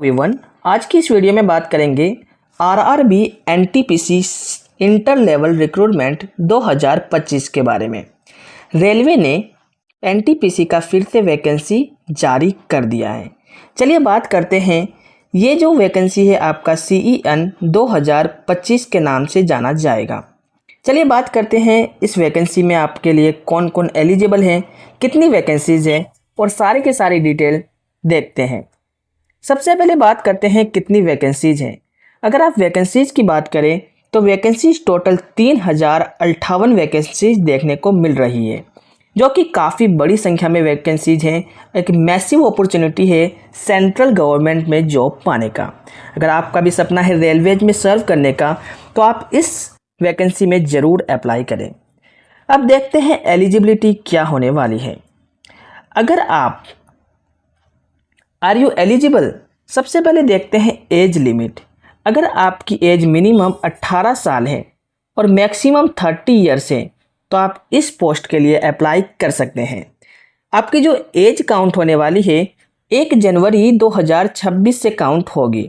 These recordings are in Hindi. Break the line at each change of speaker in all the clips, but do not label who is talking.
एवरीवन, आज की इस वीडियो में बात करेंगे RRB NTPC inter level recruitment 2025 के बारे में। रेलवे ने एनटीपीसी का फिर से वैकेंसी जारी कर दिया है। चलिए बात करते हैं। ये जो वैकेंसी है आपका CEN 2025 के नाम से जाना जाएगा। चलिए बात करते हैं इस वैकेंसी में आपके लिए कौन कौन एलिजिबल हैं, कितनी वैकेंसीज हैं और सारी के सारी डिटेल देखते हैं। सबसे पहले बात करते हैं कितनी वैकेंसीज हैं। अगर आप वैकेंसीज की बात करें तो वैकेंसीज टोटल 3058 वैकेंसीज देखने को मिल रही है, जो कि काफ़ी बड़ी संख्या में वैकेंसीज हैं। एक मैसिव अपॉर्चुनिटी है सेंट्रल गवर्नमेंट में जॉब पाने का। अगर आपका भी सपना है रेलवेज में सर्व करने का तो आप इस वैकेंसी में ज़रूर अप्लाई करें। अब देखते हैं एलिजिबिलिटी क्या होने वाली है। अगर आप आर यू एलिजिबल, सबसे पहले देखते हैं एज लिमिट। अगर आपकी एज मिनिमम 18 साल है और मैक्सिमम 30 ईयर्स है तो आप इस पोस्ट के लिए अप्लाई कर सकते हैं। आपकी जो एज काउंट होने वाली है 1 जनवरी 2026 से काउंट होगी।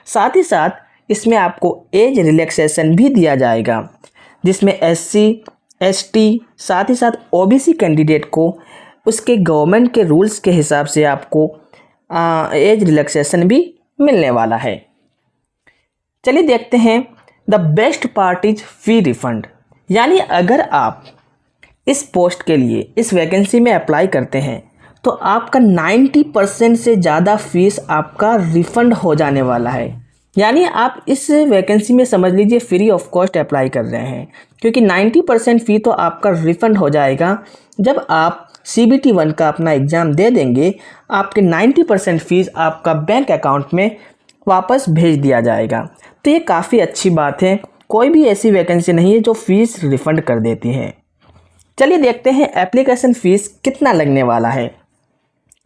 साथ ही साथ इसमें आपको एज रिलैक्सेशन भी दिया जाएगा, जिसमें SC, ST साथ ही साथ OBC कैंडिडेट को उसके गवर्नमेंट के रूल्स के हिसाब से आपको एज रिलैक्सेशन भी मिलने वाला है। चलिए देखते हैं the best part is fee refund. यानी अगर आप इस पोस्ट के लिए इस वैकेंसी में अप्लाई करते हैं तो आपका 90% से ज़्यादा फीस आपका रिफ़ंड हो जाने वाला है। यानी आप इस वैकेंसी में समझ लीजिए फ्री ऑफ कॉस्ट अप्लाई कर रहे हैं, क्योंकि 90% फ़ी तो आपका रिफ़ंड हो जाएगा। जब आप CBT 1 का अपना एग्ज़ाम दे देंगे, आपके 90% फ़ीस आपका बैंक अकाउंट में वापस भेज दिया जाएगा। तो ये काफ़ी अच्छी बात है। कोई भी ऐसी वैकेंसी नहीं है जो फ़ीस रिफ़ंड कर देती है। चलिए देखते हैं एप्लीकेशन फ़ीस कितना लगने वाला है।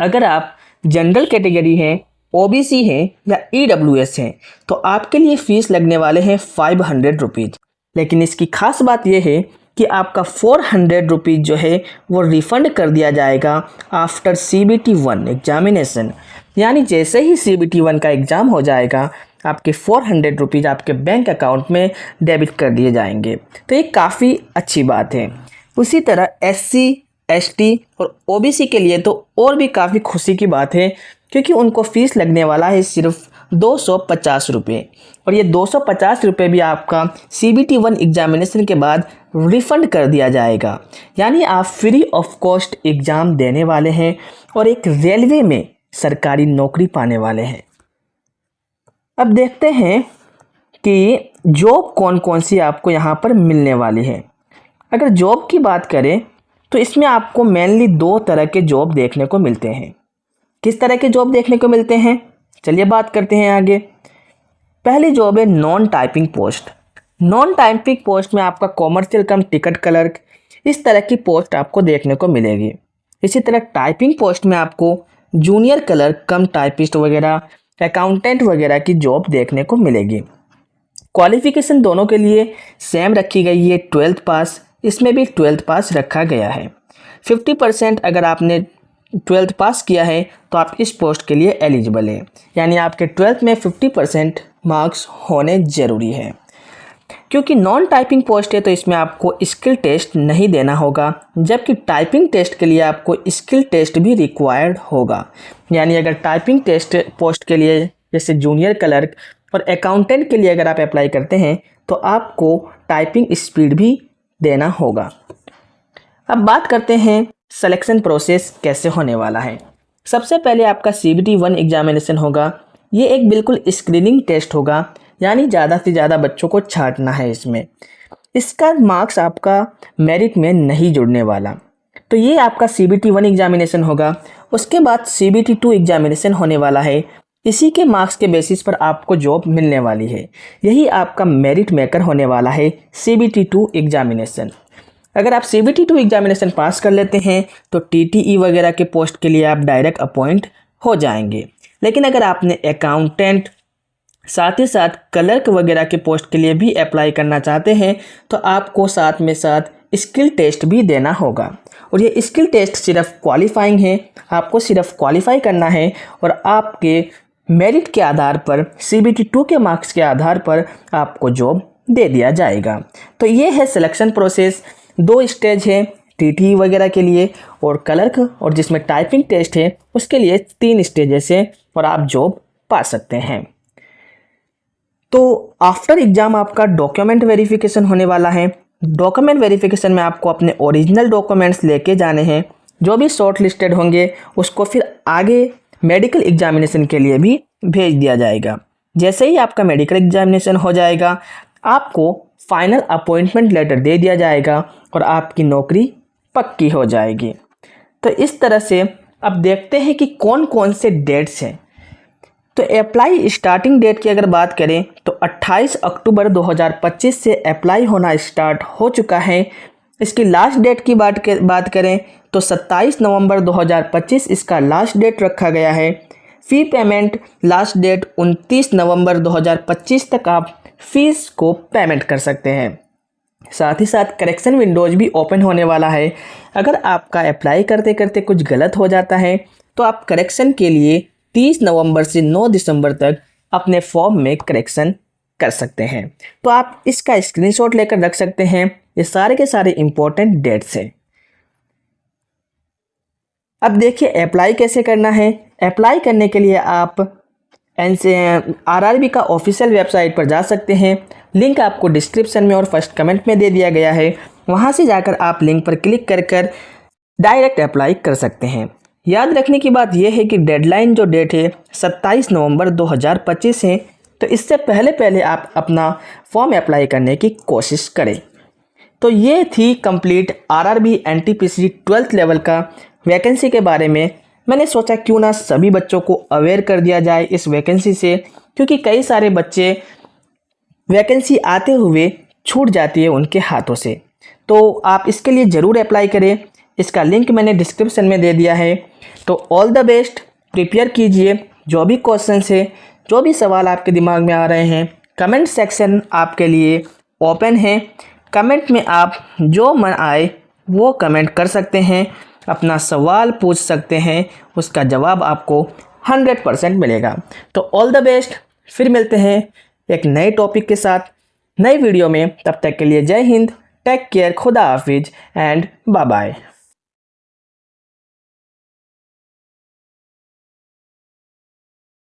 अगर आप जनरल कैटेगरी हैं, OBC हैं या EWS हैं तो आपके लिए फ़ीस लगने वाले हैं 500 रुपीज़। लेकिन इसकी खास बात यह है कि आपका 400 रुपीज़ जो है वो रिफ़ंड कर दिया जाएगा आफ्टर CBT 1 एग्जामिनेशन। यानी जैसे ही CBT 1 का एग्ज़ाम हो जाएगा आपके 400 रुपीज़ आपके बैंक अकाउंट में डेबिट कर दिए जाएंगे। तो ये काफ़ी अच्छी बात है। उसी तरह SC, ST और OBC के लिए तो और भी काफ़ी खुशी की बात है, क्योंकि उनको फ़ीस लगने वाला है सिर्फ 250 रुपये। और ये 250 रुपये भी आपका CBT 1 एग्जामिनेशन के बाद रिफ़ंड कर दिया जाएगा। यानी आप फ्री ऑफ कॉस्ट एग्ज़ाम देने वाले हैं और एक रेलवे में सरकारी नौकरी पाने वाले हैं। अब देखते हैं कि जॉब कौन कौन सी आपको यहाँ पर मिलने वाली है। अगर जॉब की बात करें तो इसमें आपको मेनली 2 तरह के जॉब देखने को मिलते हैं। किस तरह के जॉब देखने को मिलते हैं, चलिए बात करते हैं आगे। पहली जॉब है non typing post. Non typing post में आपका कॉमर्शियल कम टिकट क्लर्क, इस तरह की पोस्ट आपको देखने को मिलेगी। इसी तरह टाइपिंग पोस्ट में आपको जूनियर क्लर्क कम टाइपिस्ट वगैरह, अकाउंटेंट वगैरह की जॉब देखने को मिलेगी। क्वालिफ़िकेशन दोनों के लिए सेम रखी गई है, 12th पास। इसमें भी 12th पास रखा गया है। 50% अगर आपने 12th पास किया है तो आप इस पोस्ट के लिए एलिजिबल हैं। यानी आपके 12th में 50% मार्क्स होने ज़रूरी है। क्योंकि नॉन टाइपिंग पोस्ट है तो इसमें आपको स्किल टेस्ट नहीं देना होगा, जबकि टाइपिंग टेस्ट के लिए आपको स्किल टेस्ट भी रिक्वायर्ड होगा। यानी अगर टाइपिंग टेस्ट पोस्ट के लिए जैसे जूनियर क्लर्क और अकाउंटेंट के लिए अगर आप अप्लाई करते हैं तो आपको टाइपिंग स्पीड भी देना होगा। अब बात करते हैं सिलेक्शन प्रोसेस कैसे होने वाला है। सबसे पहले आपका CBT 1 एग्जामिनेशन होगा। ये एक बिल्कुल स्क्रीनिंग टेस्ट होगा, यानी ज़्यादा से ज़्यादा बच्चों को छांटना है इसमें। इसका मार्क्स आपका मेरिट में नहीं जुड़ने वाला। तो ये आपका CBT 1 एग्जामिनेशन होगा। उसके बाद CBT 2 एग्जामिनेशन होने वाला है। इसी के मार्क्स के बेसिस पर आपको जॉब मिलने वाली है। यही आपका मेरिट मेकर होने वाला है CBT 2 एग्जामिनेशन। अगर आप CBT 2 एग्जामिनेशन पास कर लेते हैं तो TTE वगैरह के पोस्ट के लिए आप डायरेक्ट अपॉइंट हो जाएंगे। लेकिन अगर आपने अकाउंटेंट साथ ही साथ क्लर्क वगैरह के पोस्ट के लिए भी अप्लाई करना चाहते हैं तो आपको साथ में साथ स्किल टेस्ट भी देना होगा। और ये स्किल टेस्ट सिर्फ क्वालिफाइंग है, आपको सिर्फ क्वालिफाई करना है और आपके मेरिट के आधार पर CBT 2 के मार्क्स के आधार पर आपको जॉब दे दिया जाएगा। तो ये है सिलेक्शन प्रोसेस। 2 स्टेज है TTE वगैरह के लिए, और क्लर्क और जिसमें टाइपिंग टेस्ट है उसके लिए 3 स्टेजेस है और आप जॉब पा सकते हैं। तो आफ्टर एग्ज़ाम आपका डॉक्यूमेंट वेरिफिकेशन होने वाला है। डॉक्यूमेंट वेरिफिकेशन में आपको अपने ओरिजिनल डॉक्यूमेंट्स लेके जाने हैं। जो भी शॉर्ट लिस्टेड होंगे उसको फिर आगे मेडिकल एग्जामिनेशन के लिए भी भेज दिया जाएगा। जैसे ही आपका मेडिकल एग्जामिनेशन हो जाएगा आपको फाइनल अपॉइंटमेंट लेटर दे दिया जाएगा और आपकी नौकरी पक्की हो जाएगी। तो इस तरह से अब देखते हैं कि कौन कौन से डेट्स हैं। तो अप्लाई स्टार्टिंग डेट की अगर बात करें तो 28 अक्टूबर 2025 से अप्लाई होना स्टार्ट हो चुका है। इसकी लास्ट डेट की बात करें तो 27 नवंबर 2025 इसका लास्ट डेट रखा गया है। फ़ी पेमेंट लास्ट डेट 29 नवंबर 2025 तक आप फीस को पेमेंट कर सकते हैं। साथ ही साथ करेक्शन विंडोज भी ओपन होने वाला है। अगर आपका अप्लाई करते करते कुछ गलत हो जाता है तो आप करेक्शन के लिए 30 नवंबर से 9 दिसंबर तक अपने फॉर्म में करेक्शन कर सकते हैं। तो आप इसका स्क्रीनशॉट लेकर रख सकते हैं। ये सारे के सारे इम्पोर्टेंट डेट्स हैं। अब देखिए अप्लाई कैसे करना है। अप्लाई करने के लिए आप RRB का ऑफिशियल वेबसाइट पर जा सकते हैं। लिंक आपको डिस्क्रिप्शन में और फर्स्ट कमेंट में दे दिया गया है। वहां से जाकर आप लिंक पर क्लिक कर डायरेक्ट अप्लाई कर सकते हैं। याद रखने की बात यह है कि डेडलाइन जो डेट है 27 नवंबर 2025 है। तो इससे पहले आप अपना फॉर्म अप्लाई करने की कोशिश करें। तो ये थी complete RRB NTPC 12th level का वैकेंसी के बारे में। मैंने सोचा क्यों ना सभी बच्चों को अवेयर कर दिया जाए इस वैकेंसी से, क्योंकि कई सारे बच्चे वैकेंसी आते हुए छूट जाती है उनके हाथों से। तो आप इसके लिए ज़रूर अप्लाई करें। इसका लिंक मैंने डिस्क्रिप्शन में दे दिया है। तो ऑल द बेस्ट, प्रिपेयर कीजिए। जो भी क्वेश्चंस है, जो भी सवाल आपके दिमाग में आ रहे हैं, कमेंट सेक्शन आपके लिए ओपन है। कमेंट में आप जो मन आए वो कमेंट कर सकते हैं, अपना सवाल पूछ सकते हैं, उसका जवाब आपको 100% मिलेगा। तो ऑल द बेस्ट, फिर मिलते हैं एक नए टॉपिक के साथ नई वीडियो में। तब तक के लिए जय हिंद, टेक केयर, खुदा हाफिज एंड बाय बाय।